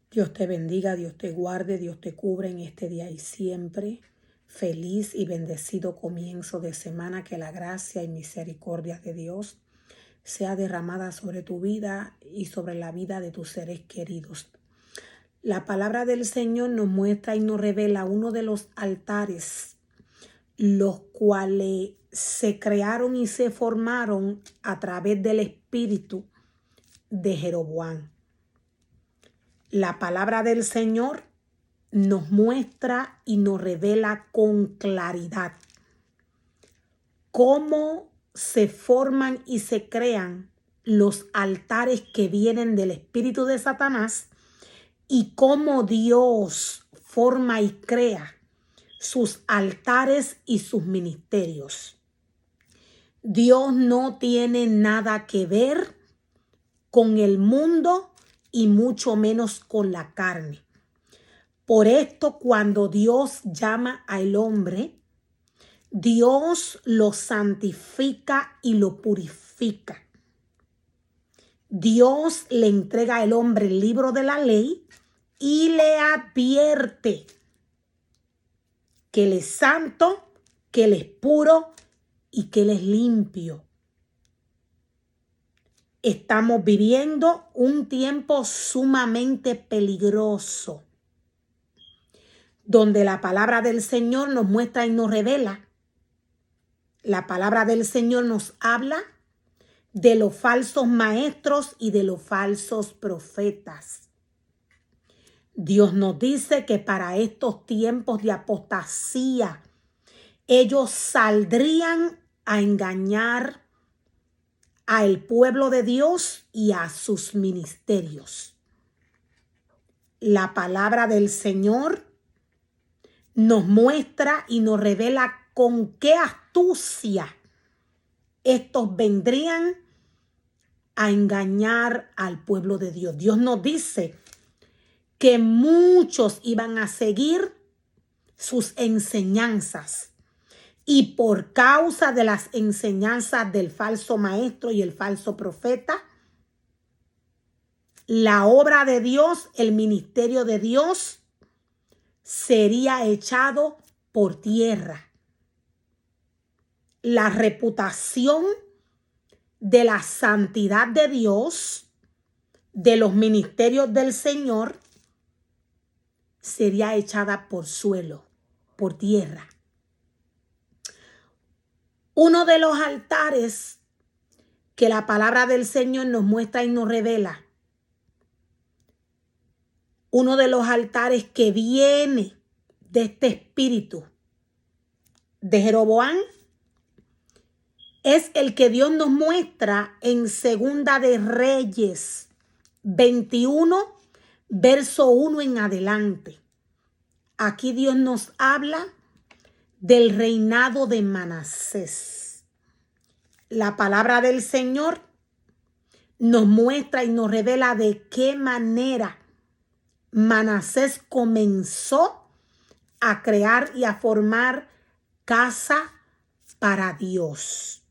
Dios te bendiga, Dios te guarde, Dios te cubra en este día y siempre. Feliz y bendecido comienzo de semana, que la gracia y misericordia de Dios sea derramada sobre tu vida y sobre la vida de tus seres queridos. La palabra del Señor nos muestra y nos revela uno de los altares, los cuales se crearon y se formaron a través del espíritu de Jeroboam. La palabra del Señor nos muestra y nos revela con claridad cómo se forman y se crean los altares que vienen del espíritu de Satanás y cómo Dios forma y crea sus altares y sus ministerios. Dios no tiene nada que ver con el mundo y mucho menos con la carne. Por esto, cuando Dios llama al hombre, Dios lo santifica y lo purifica. Dios le entrega al hombre el libro de la ley y le advierte que Él es santo, que Él es puro y que Él es limpio. Estamos viviendo un tiempo sumamente peligroso, donde la palabra del Señor nos muestra y nos revela. La palabra del Señor nos habla de los falsos maestros y de los falsos profetas. Dios nos dice que para estos tiempos de apostasía, ellos saldrían a engañar al pueblo de Dios y a sus ministerios. La palabra del Señor nos muestra y nos revela con qué astucia estos vendrían a engañar al pueblo de Dios. Dios nos dice que muchos iban a seguir sus enseñanzas, y por causa de las enseñanzas del falso maestro y el falso profeta, la obra de Dios, el ministerio de Dios, sería echado por tierra. La reputación de la santidad de Dios, de los ministerios del Señor, sería echada por suelo, por tierra. Uno de los altares que la palabra del Señor nos muestra y nos revela, uno de los altares que viene de este espíritu de Jeroboam, es el que Dios nos muestra en Segunda de Reyes 21, verso 1 en adelante. Aquí Dios nos habla del reinado de Manasés. La palabra del Señor nos muestra y nos revela de qué manera Manasés comenzó a crear y a formar casa para Dios.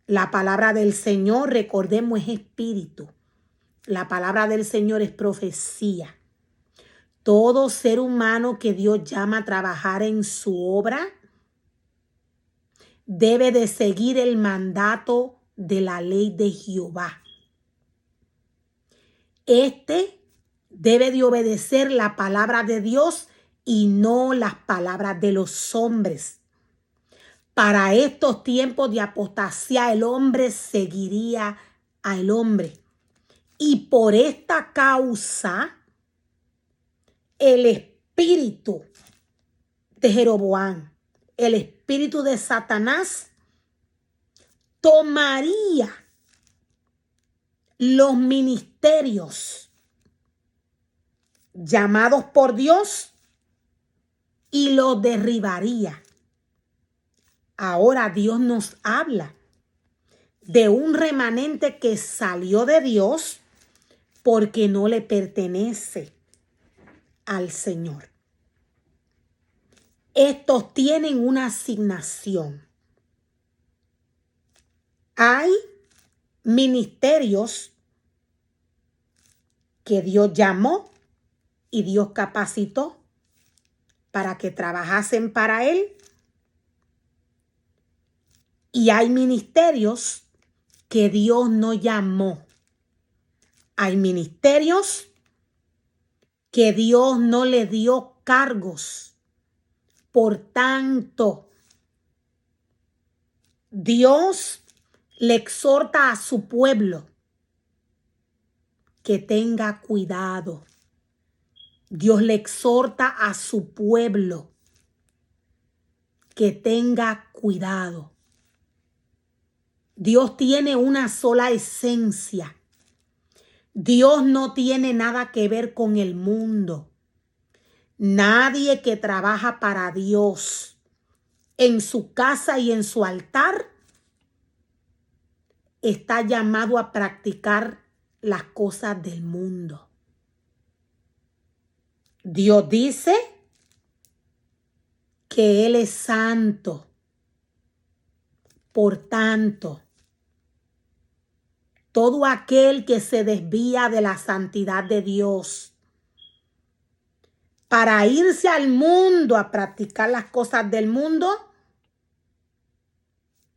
La palabra del Señor, recordemos, es espíritu. La palabra del Señor es profecía. Todo ser humano que Dios llama a trabajar en su obra debe de seguir el mandato de la ley de Jehová. Este debe de obedecer la palabra de Dios y no las palabras de los hombres. Para estos tiempos de apostasía, el hombre seguiría al hombre. Y por esta causa, el espíritu de Jeroboam, el espíritu de Satanás, tomaría los ministerios llamados por Dios y los derribaría. Ahora Dios nos habla de un remanente que salió de Dios porque no le pertenece al Señor. Estos tienen una asignación. Hay ministerios que Dios llamó y Dios capacitó para que trabajasen para Él. Y hay ministerios que Dios no llamó. Hay ministerios que Dios no le dio cargos. Por tanto, Dios le exhorta a su pueblo que tenga cuidado. Dios le exhorta a su pueblo que tenga cuidado. Dios tiene una sola esencia. Dios no tiene nada que ver con el mundo. Nadie que trabaja para Dios en su casa y en su altar está llamado a practicar las cosas del mundo. Dios dice que Él es santo. Por tanto, todo aquel que se desvía de la santidad de Dios para irse al mundo a practicar las cosas del mundo,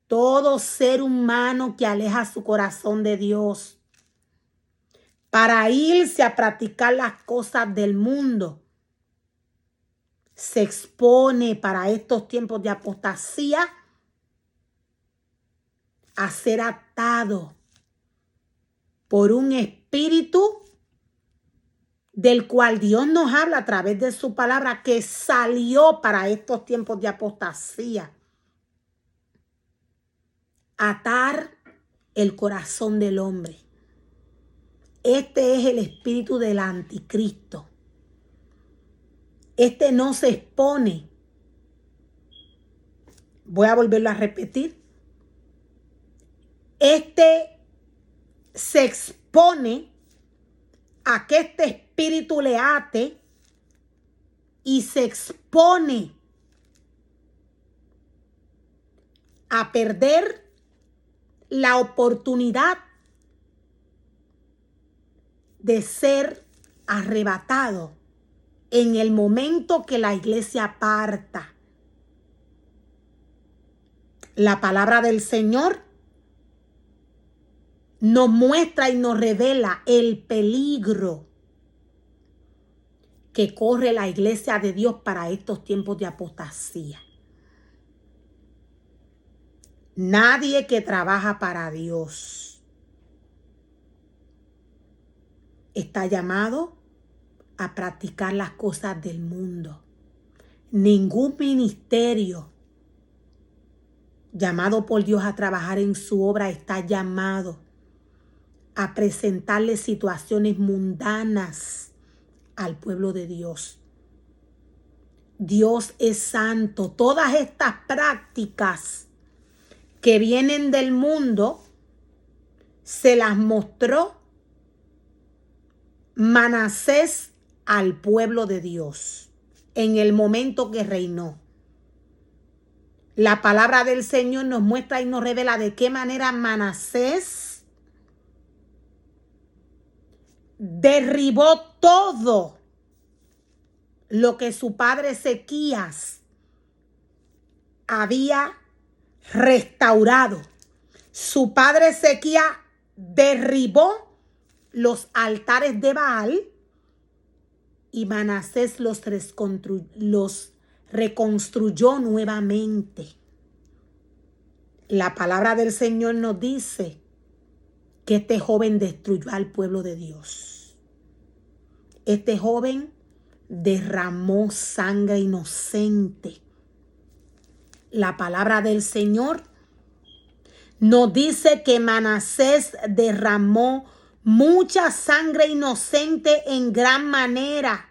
todo ser humano que aleja su corazón de Dios para irse a practicar las cosas del mundo, se expone para estos tiempos de apostasía a ser atado por un espíritu del cual Dios nos habla a través de su palabra, que salió para estos tiempos de apostasía. Atar el corazón del hombre. Este es el espíritu del anticristo. Este no se expone. Voy a volverlo a repetir. Este se expone a que este espíritu le ate y se expone a perder la oportunidad de ser arrebatado en el momento que la iglesia parta. La palabra del Señor nos muestra y nos revela el peligro que corre la iglesia de Dios para estos tiempos de apostasía. Nadie que trabaja para Dios está llamado a practicar las cosas del mundo. Ningún ministerio llamado por Dios a trabajar en su obra está llamado a presentarle situaciones mundanas al pueblo de Dios. Dios es santo. Todas estas prácticas que vienen del mundo se las mostró Manasés al pueblo de Dios en el momento que reinó. La palabra del Señor nos muestra y nos revela de qué manera Manasés derribó todo lo que su padre Ezequías había restaurado. Su padre Ezequías derribó los altares de Baal y Manasés los reconstruyó nuevamente. La palabra del Señor nos dice que este joven destruyó al pueblo de Dios. Este joven derramó sangre inocente. La palabra del Señor nos dice que Manasés derramó mucha sangre inocente en gran manera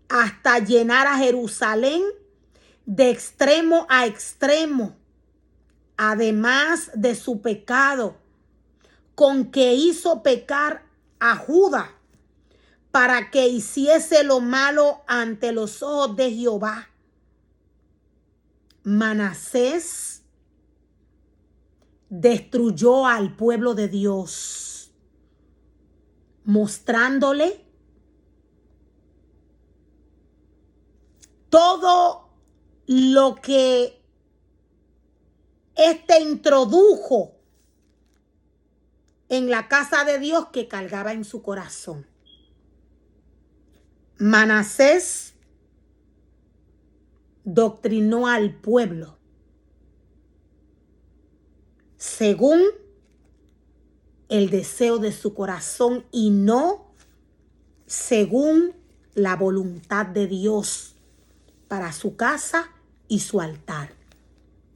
hasta llenar a Jerusalén de extremo a extremo, además de su pecado, con que hizo pecar a Judá para que hiciese lo malo ante los ojos de Jehová. Manasés destruyó al pueblo de Dios. mostrándole todo lo que introdujo en la casa de Dios que cargaba en su corazón. Manasés doctrinó al pueblo según el deseo de su corazón y no según la voluntad de Dios para su casa y su altar.